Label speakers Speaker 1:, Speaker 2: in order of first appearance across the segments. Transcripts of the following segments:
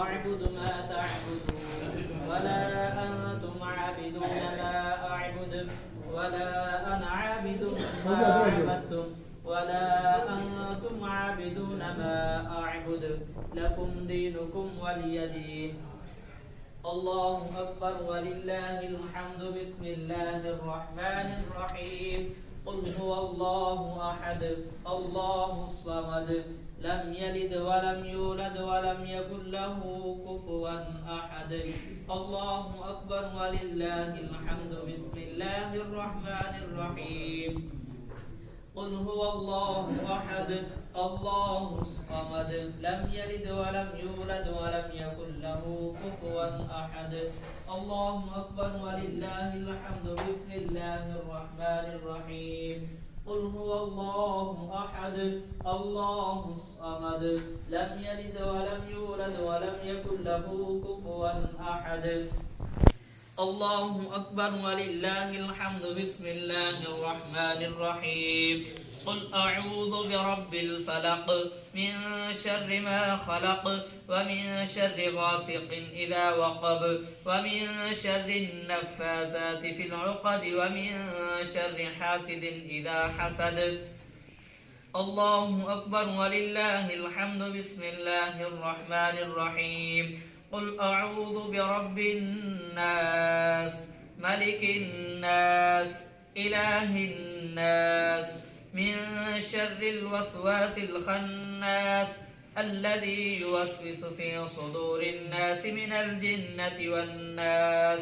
Speaker 1: أعبد ما تعبدون ولا أنتم عابدون ما أعبد ولا أنا عابد ما عبدتم ولا أنتم عابدون ما أعبد لكم دينكم ولي دين. الله أكبر ولله الحمد. بسم الله الرحمن الرحيم. قل هو الله أحد الله الصمد لم يلد ولم يولد ولم يكن له كفوا أحد. الله أكبر ولله الحمد. بسم الله الرحمن الرحيم. قل هو الله أحد الله الصمد لم يلد ولم يولد ولم يكن له كفوا أحد. الله أكبر ولله الحمد. بسم الله الرحمن الرحيم. قل هو الله أحد الله الصمد لم يلد ولم يولد ولم يكن له كفوا أحد. الله أكبر ولله الحمد. بسم الله الرحمن الرحيم. قل أعوذ برب الفلق من شر ما خلق ومن شر غاسق إذا وقب ومن شر النفاثات في العقد ومن شر حاسد إذا حسد. الله أكبر ولله الحمد. بسم الله الرحمن الرحيم. قل أعوذ برب الناس ملك الناس إله الناس من شر الوسواس الخناس الذي يوسوس في صدور الناس من الجنة والناس.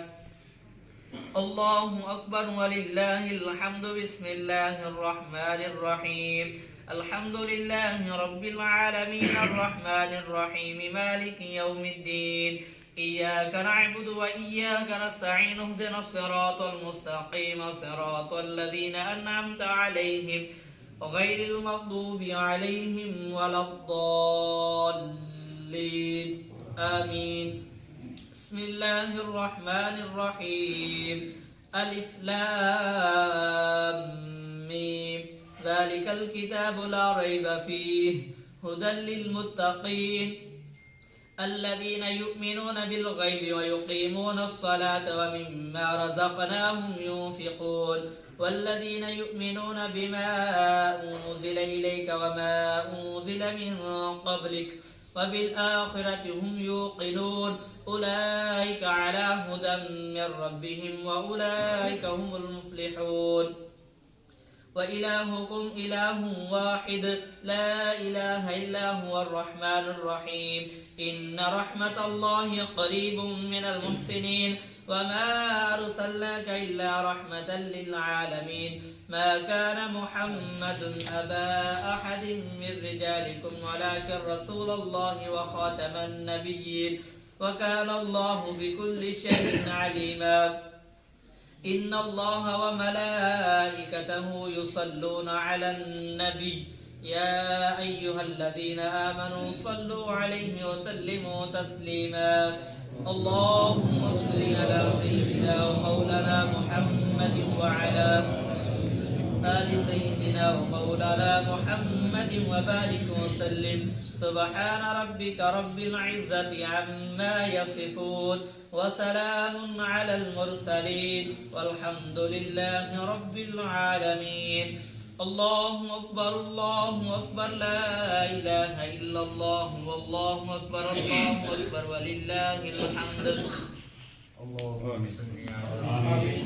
Speaker 1: الله أكبر ولله الحمد. بسم الله الرحمن الرحيم. الحمد لله رب العالمين الرحمن الرحيم مالك يوم الدين إياك نعبد وإياك نستعين اهدنا الصراط المستقيم صراط الذين أنعمت عليهم غير المغضوب عليهم ولا الضالين آمين. بسم الله الرحمن الرحيم. ألف لام ميم ذلك الكتاب لا ريب فيه هدى للمتقين الذين يؤمنون بالغيب ويقيمون الصلاة ومما رزقناهم ينفقون والذين يؤمنون بما أنزل إليك وما أنزل من قبلك وبالآخرة هم يوقنون أولئك على هدى من ربهم وأولئك هم المفلحون. وإلهكم إله واحد لا إله إلا هو الرحمن الرحيم. إن رحمة الله قريب من المحسنين وما أرسلناك إلا رحمة للعالمين. ما كان محمد أبا أحد من رجالكم ولكن رسول الله وخاتم النبيين وكان الله بكل شيء عليما. إن الله وملائكته يصلون على النبي يا أيها الذين آمنوا صلوا عليه وسلموا تسليما. اللهم صل على سيدنا ومولانا محمد وعلى آل سيدنا ومولانا محمد وبارك وسلم. سبحان ربك رب العزة عما يصفون وسلام على المرسلين والحمد لله رب العالمين. الله أكبر لا إله إلا الله والله أكبر ولله الحمد.
Speaker 2: اللهم صل على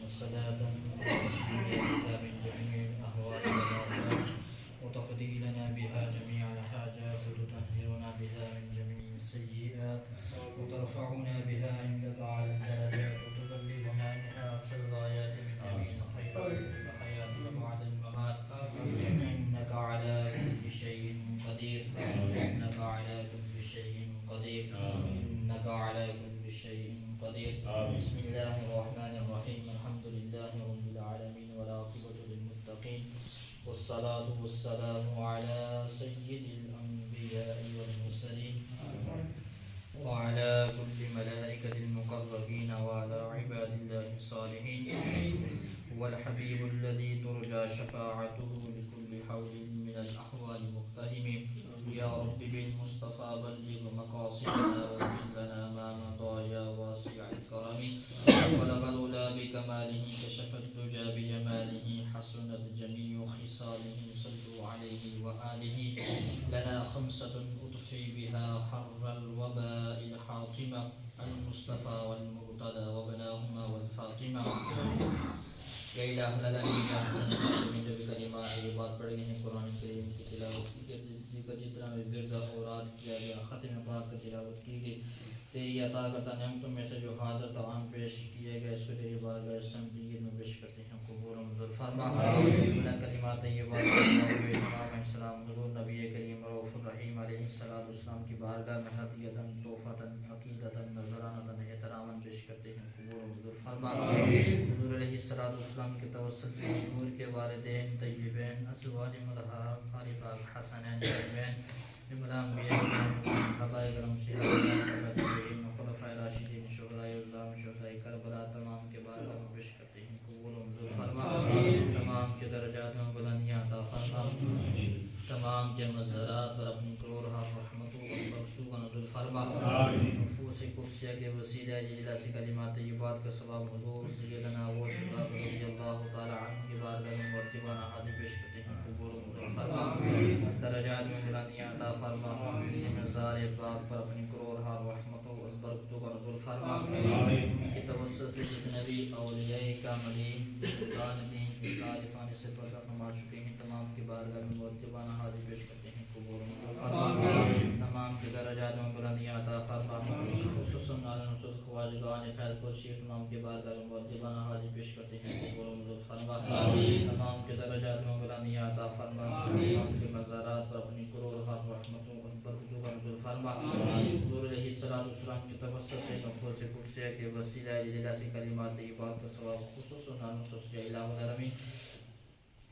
Speaker 2: الصلاة من جميع الأهوال والآثام وتقضي لنا بها جميع الحاجات وتطهرنا بها من جميع السيئات وترفعنا بها عندك على الدرجات وتبلغنا بها أقصى الغايات من جميع الخيرات والحياة وبعد الممات. إنك على كل شيء قدير إنك على كل شيء قدير إنك على كل شيء قدير. بسم الله الرحمن الرحيم. الحمد لله رب العالمين والعاقبة للمتقين والصلاة والسلام على سيد الأنبياء والمرسلين وعلى كل ملائكة المقربين وعلى عباد الله الصالحين. هو الحبيب الذي ترجى شفاعته لكل حول من الأحوال مقتهم. يا رب بالمصطفى بلغ مقاصدنا واغفر لنا ما مضى يا واسع الكرم بلغ العلا بكماله كشف الدجى بجماله حسنت جميع خصاله صلوا عليه وآله لنا خمسة أطفي بها حر الوباء الحاطمة المصطفى والمرتضى وابناهما والفاطمة یا الہ العالمین یا حسن من جو بھی کلمات یہ بات پڑھ گئے ہیں قرآن کریم کی تلاوت کی گئی ذکر جتنا بھی ورد اوراد کیا گیا ختم پاک کی تلاوت کی گئی تیری عطا کرتا نعمتوں میں سے جو حاضر تعام پیش کیے گئے اس کو تیری بارگاہ سمجھیے میں پیش کرتے ہیں قبول و منظور فرما بلند کلمات طیبات امام السلام حضور نبی کریم رؤوف الرحیم علیہ السلام کی بارگاہ میں ہدیۃً تحفۃً عقیدۃً نذرانۃً احتراما پیش کرتے ہیں قبول و منظور فرما حضور علیہ السلام کے توسل سے حضور کے والدین طیبین ازواج مطہرات آل پاک حسنین طیبین امام انبیاء حبائے کرم صحابین خلفائے راشدین شہدائے اعظام شہدائے کربلا تمام کے بارگاہ میں پیش کرتے ہیں قبول و منظور فرما تمام کے درجات میں بلندیاں عطا فرما تمام کے مظہرات پر اپنی کرور رحمت و برکتوں کا نزول فرما نفوس قدسیہ کے وسیلہ جلیلہ سے کلمات طیبات کا ثواب حضور سیدنا غوث پاک رضی اللہ تعالی عنہ کی بارگاہ میں مرتبانہ حاضر پیش کرتے ہیں قبول و منظور فرما درجات میں بلندیاں عطا فرما مزار پاک پر اپنی کرور رحمت و برکتوں کا نزول فرما کی توسط سے جتنے بھی اولیاء کاملین سلطان دین عارفان سے پردہ فرما چکے ہیں تمام کی بارگاہ میں مرتبانہ حاضر پیش کرتے ہیں قبول و منظور فرما تمام کے درجات میں بلندیاں عطا فرما خصوصاً علی نصوص خواجگان فیض پرشیخ تمام کے بارگاہ میں مرتبانہ حاضر پیش کرتے ہیں قبول و منظور فرما تمام کے درجات میں بلندیاں عطا فرما تمام کے مزارات پر اپنی کرور رحمتوں اور برکتوں کا نزول فرما حضور علیہ السلام کی توسط سے نفوس قدسیہ کے وسیلہ جلیلہ سے کلمات طیبات کا ثواب خصوصاً علی نصوص یا الہ العالمین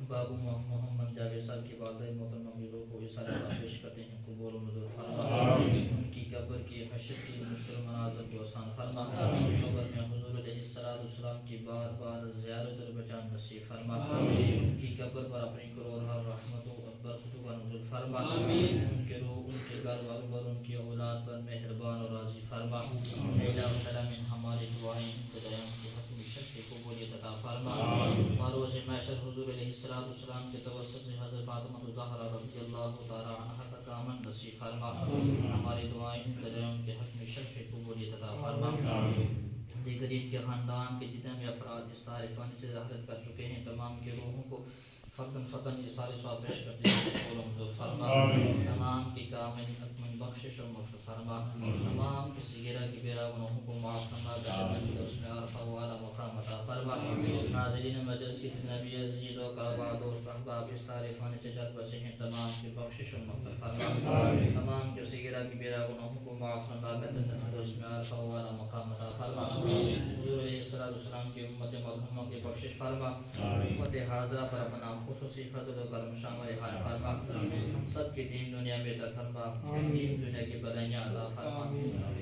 Speaker 2: بابو محمد جاوید صاحب کی والدہ محترمہ کی روح کو اصالہ پیش کرتے ہیں قبول و منظور فرما ان کی قبر کی حشر کی مشکل مناظر کو آسان فرما قبر میں حضور علیہ السلام کی بار بار زیارت اور بچان نصیب فرما ان کی قبر پر اپنی کرور رحمتوں اور برکتوں کا نزول فرما ان کے روح ان کے گھر والوں پر ان کی اولاد پر مہربان اور راضی فرما الہ العالمین ہماری دعائیں انتظام کی حتمی شرف قبولیت عطا فرما روز محشر حضور علیہ السلام کے توسط سے حضرت فاطمہ الزہرا رضی اللہ تعالی عنہا کا دامن نصیب فرما ہماری دعائیں انتظام کے حتمی شرف قبولیت عطا فرما دیگر ان کے خاندان کے جتنے بھی افراد اس سارے فن سے ظاہرت کر چکے ہیں تمام کے روحوں کو فرداً یہ سارے سواب پیش کرتے ہیں قبول و منظور فرما تمام کی کامل اکمل بخشش و مغفرت فرما تمام کی صغیرہ کی بیرا گناہوں کو معاف فرما اس میں عرفہ والا مقام عطا فرما ناظرین مجلس کی جتنے بھی عزیز و قربا دوست احباب اس سارے فن سے جلد بسے ہیں تمام کی بخشش و مغفرت فرما تمام کی صغیرہ کی بیرا گناہوں کو معاف فرما اس میں عرفہ والا مقام عطا فرما حضور علیہ السلام کی امت مرحومہ کی بخشش فرما امت حاضرہ پر اپنا خصوصی فضل و کرم شامل حال فرما ہم سب کی دین دنیا میں در فرما دین دنیا کی بلائیاں عطا فرما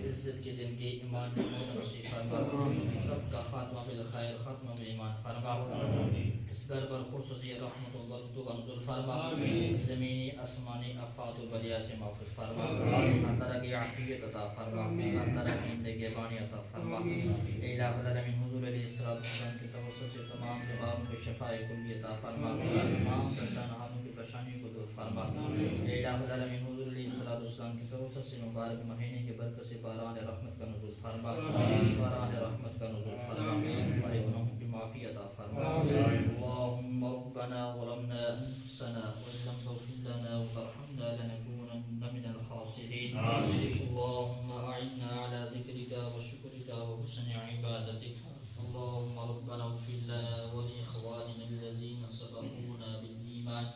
Speaker 2: عزت کی زندگی ایمان نمود نصیب فرما سب کا خاتمہ بالخیر ختمہ بالایمان فرما اس گھر پر خصوصی رحمت و برکتوں کا نزول فرما زمینی آسمانی آفات و بلیا سے محفوظ فرما ہر طرح کی عافیت عطا فرما ہر طرح کی نگہبانی عطا فرما الہ العالمین حضور علیہ السلام کی توسط سے تمام بیماروں کو شفاء کلی عطا فرما تمام پریشانوں کی پریشانیوں کو دور فرما الہ العالمین حضور علیہ السلام کی توسط سے مبارک مہینے کے برکت سے باران رحمت کا نزول فرما باران رحمت کا نزول فرما ہمارے گناہوں کی معافی عطا فرما اللهم ربنا ظلمنا انفسنا وان لم تغفر لنا وترحمنا لنكونن من الخاسرين اللهم اعنا على ذكرك وشكرك وحسن عبادتك اللهم ربنا اغفر لنا ولاخواننا الذين سبقونا بالايمان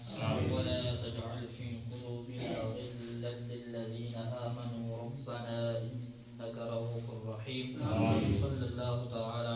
Speaker 2: ولا تجعل في قلوبنا غلا للذين امنوا ربنا انك رؤوف رحيم صلى الله تعالى